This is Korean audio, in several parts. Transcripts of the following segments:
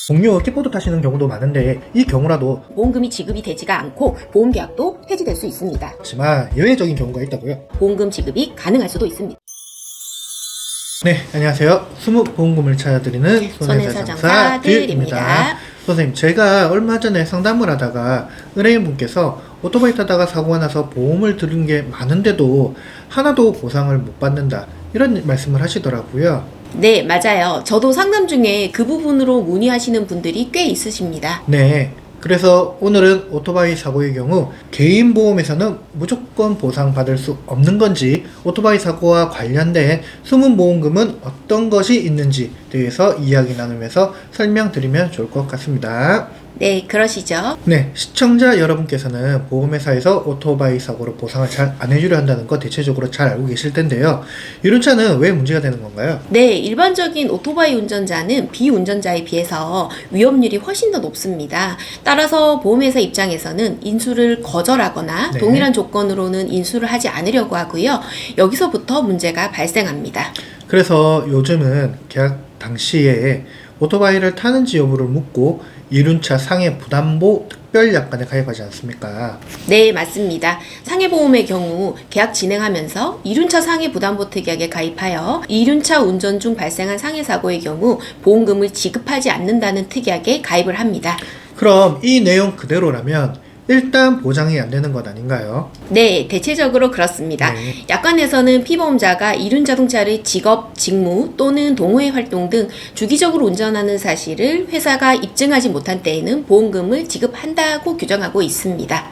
동료 킥보드 타시는 경우도 많은데 이 경우라도 보험금이 지급이 되지가 않고 보험계약도 폐지될 수 있습니다. 하지만 예외적인 경우가 있다고요? 보험금 지급이 가능할 수도 있습니다. 네, 안녕하세요. 수목보험금을 찾아드리는 손해사장사들입니다. 선생님, 제가 얼마 전에 상담을 하다가 의뢰인분께서 오토바이 타다가 사고가 나서 보험을 들은 게 많은데도 하나도 보상을 못 받는다, 이런 말씀을 하시더라고요. 네, 맞아요. 저도 상담 중에 그 부분으로 문의하시는 분들이 꽤 있으십니다. 네, 그래서 오늘은 오토바이 사고의 경우 개인보험에서는 무조건 보상받을 수 없는 건지, 오토바이 사고와 관련된 숨은 보험금은 어떤 것이 있는지 대해서 이야기 나누면서 설명드리면 좋을 것 같습니다. 네, 그러시죠. 네, 시청자 여러분께서는 보험회사에서 오토바이 사고로 보상을 잘 안 해주려 한다는 거 대체적으로 잘 알고 계실 텐데요. 이런 차는 왜 문제가 되는 건가요? 네, 일반적인 오토바이 운전자는 비운전자에 비해서 위험률이 훨씬 더 높습니다. 따라서 보험회사 입장에서는 인수를 거절하거나 네. 동일한 조건으로는 인수를 하지 않으려고 하고요. 여기서부터 문제가 발생합니다. 그래서 요즘은 계약 당시에 오토바이를 타는지 여부를 묻고 이륜차 상해 부담보 특별약관에 가입하지 않습니까? 네, 맞습니다. 상해보험의 경우 계약 진행하면서 이륜차 상해부담보 특약에 가입하여 이륜차 운전 중 발생한 상해사고의 경우 보험금을 지급하지 않는다는 특약에 가입을 합니다. 그럼 이 내용 그대로라면 일단 보장이 안 되는 것 아닌가요? 네, 대체적으로 그렇습니다. 네. 약관에서는 피보험자가 이륜 자동차를 직업, 직무 또는 동호회 활동 등 주기적으로 운전하는 사실을 회사가 입증하지 못한 때에는 보험금을 지급한다고 규정하고 있습니다.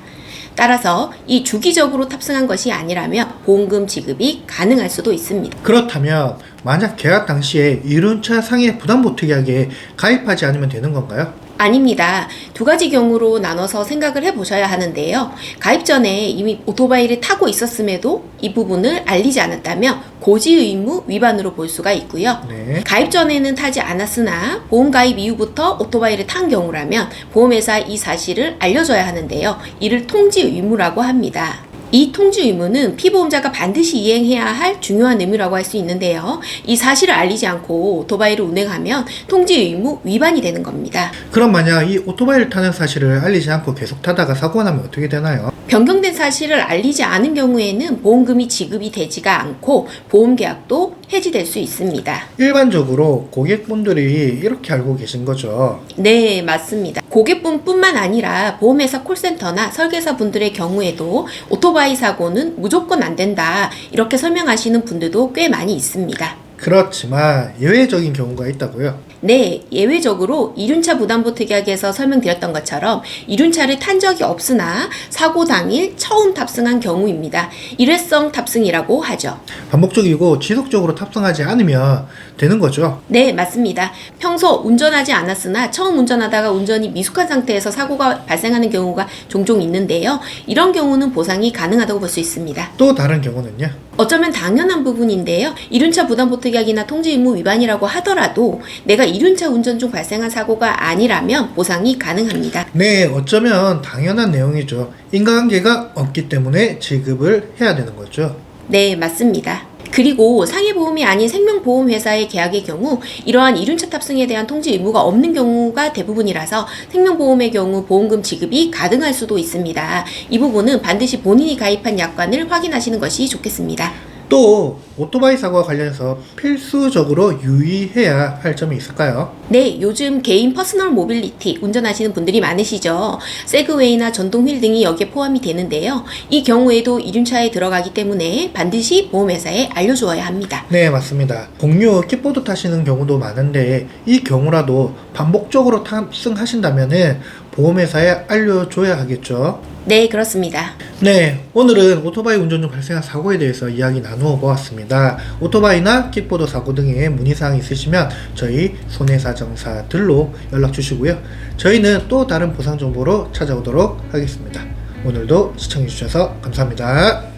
따라서 이 주기적으로 탑승한 것이 아니라면 보험금 지급이 가능할 수도 있습니다. 그렇다면 만약 계약 당시에 이륜차 상해 부담보 특약에 가입하지 않으면 되는 건가요? 아닙니다. 두 가지 경우로 나눠서 생각을 해보셔야 하는데요. 가입 전에 이미 오토바이를 타고 있었음에도 이 부분을 알리지 않았다면 고지 의무 위반으로 볼 수가 있고요. 네. 가입 전에는 타지 않았으나 보험 가입 이후부터 오토바이를 탄 경우라면 보험회사에 이 사실을 알려줘야 하는데요. 이를 통지 의무라고 합니다. 이 통지 의무는 피보험자가 반드시 이행해야 할 중요한 의무라고 할 수 있는데요. 이 사실을 알리지 않고 오토바이를 운행하면 통지 의무 위반이 되는 겁니다. 그럼 만약 이 오토바이를 타는 사실을 알리지 않고 계속 타다가 사고가 나면 어떻게 되나요? 변경된 사실을 알리지 않은 경우에는 보험금이 지급이 되지가 않고 보험계약도 해지될 수 있습니다. 일반적으로 고객분들이 이렇게 알고 계신 거죠. 네, 맞습니다. 고객분뿐만 아니라 보험회사 콜센터나 설계사분들의 경우에도 오토바이 사고는 무조건 안 된다, 이렇게 설명하시는 분들도 꽤 많이 있습니다. 그렇지만 예외적인 경우가 있다고요? 네, 예외적으로 이륜차 부담보 특약에서 설명드렸던 것처럼 이륜차를 탄 적이 없으나 사고 당일 처음 탑승한 경우입니다. 일회성 탑승이라고 하죠. 반복적이고 지속적으로 탑승하지 않으면 되는 거죠. 네, 맞습니다. 평소 운전하지 않았으나 처음 운전하다가 운전이 미숙한 상태에서 사고가 발생하는 경우가 종종 있는데요. 이런 경우는 보상이 가능하다고 볼 수 있습니다. 또 다른 경우는요? 어쩌면 당연한 부분인데요. 이륜차 부담보 특약이나 통지 의무 위반이라고 하더라도 내가 이륜차 운전 중 발생한 사고가 아니라면 보상이 가능합니다. 네, 어쩌면 당연한 내용이죠. 인과관계가 없기 때문에 지급을 해야 되는 거죠. 네, 맞습니다. 그리고 상해보험이 아닌 생명보험회사의 계약의 경우 이러한 이륜차 탑승에 대한 통지 의무가 없는 경우가 대부분이라서 생명보험의 경우 보험금 지급이 가능할 수도 있습니다. 이 부분은 반드시 본인이 가입한 약관을 확인하시는 것이 좋겠습니다. 또 오토바이 사고와 관련해서 필수적으로 유의해야 할 점이 있을까요? 네, 요즘 개인 퍼스널 모빌리티 운전하시는 분들이 많으시죠. 세그웨이나 전동 휠 등이 여기에 포함이 되는데요. 이 경우에도 이륜차에 들어가기 때문에 반드시 보험회사에 알려주어야 합니다. 네, 맞습니다. 공유 킥보드 타시는 경우도 많은데 이 경우라도 반복적으로 탑승하신다면은 보험회사에 알려줘야 하겠죠. 네, 그렇습니다. 네, 오늘은 오토바이 운전 중 발생한 사고에 대해서 이야기 나누어 보았습니다. 오토바이나 킥보드 사고 등의 문의사항 있으시면 저희 손해사정사들로 연락 주시고요. 저희는 또 다른 보상 정보로 찾아오도록 하겠습니다. 오늘도 시청해주셔서 감사합니다.